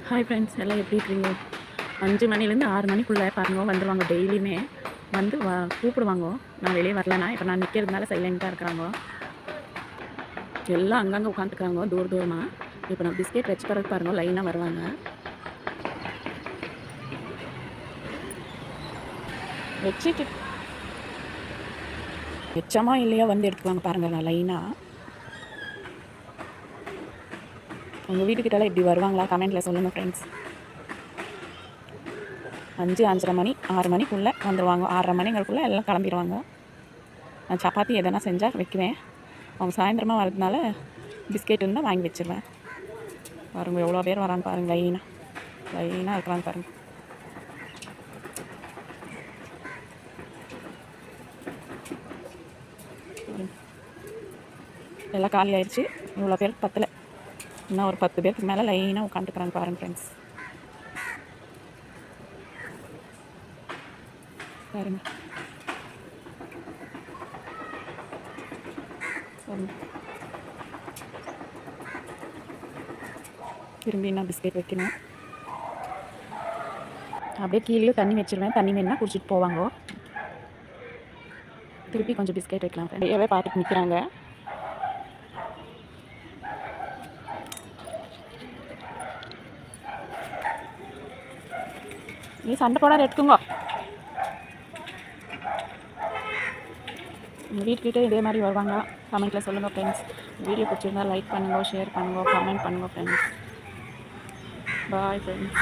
Hi friends, எல்லாம் எப்படி இருக்கீங்க? 5 மணிலேருந்து 6 மணிக்குள்ளே பாருங்க வந்துடுவாங்க. டெய்லியுமே வந்து கூப்பிடுவாங்க. நான் வெளியே வரலனா, இப்போ நான் நிற்கிறதுனால சைலண்ட்டாக இருக்கிறாங்க. எல்லாம் அங்கங்கே உட்காந்துக்கிறாங்க தூரமாக. இப்போ நான் பிஸ்கெட் வச்சு பிறகு பாருங்க லைனாக வருவாங்க. வச்சுட்டு வச்சமா இல்லையா வந்து எடுத்துக்குவாங்க பாருங்கள். நான் லைனாக உங்கள் வீட்டுக்கிட்டலாம் இப்படி வருவாங்களா? கமெண்ட்டில் சொல்லுங்கள் ஃப்ரெண்ட்ஸ். 5, 5:30 மணி 6 மணிக்குள்ளே வந்துடுவாங்க. 6:30 மணிங்களுக்குள்ளே எல்லாம் கிளம்பிடுவாங்க. நான் சப்பாத்தி எதனா செஞ்சால் வைக்குவேன். அவங்க சாயந்தரமாக வரதுனால பிஸ்கெட் இருந்தால் வாங்கி வச்சுருவேன். பாருங்கள் எவ்வளோ பேர் வராங்க பாருங்கள். லைனாக இருக்கிறாங்க பாருங்கள். எல்லாம் காலி ஆயிடுச்சு. இவ்வளோ பேருக்கு பத்தலை. இன்னும் ஒரு 10 பேருக்கு மேலே லைனாக உட்காந்துக்கிறாங்க பாருங்கள் ஃப்ரெண்ட்ஸ். பாருங்கள் திரும்பி நான் பிஸ்கெட் வைக்கணும். அப்படியே கீழே தண்ணி வச்சுருவேன். தண்ணி வேணுன்னா குடிச்சிட்டு போவாங்க. திருப்பி கொஞ்சம் பிஸ்கெட் வைக்கலாம். நிறையவே பார்த்துட்டு நிற்கிறாங்க. நீ சண்டை போடாத, எடுத்துங்க. உங்கள் வீட்டுக்கிட்டே இதே மாதிரி வருவாங்க. கமெண்ட்டில் சொல்லுங்கள் ஃப்ரெண்ட்ஸ். வீடியோ பிடிச்சிருந்தா லைக் பண்ணுங்கள், ஷேர் பண்ணுங்கள், கமெண்ட் பண்ணுங்கள் ஃப்ரெண்ட்ஸ். Bye friends.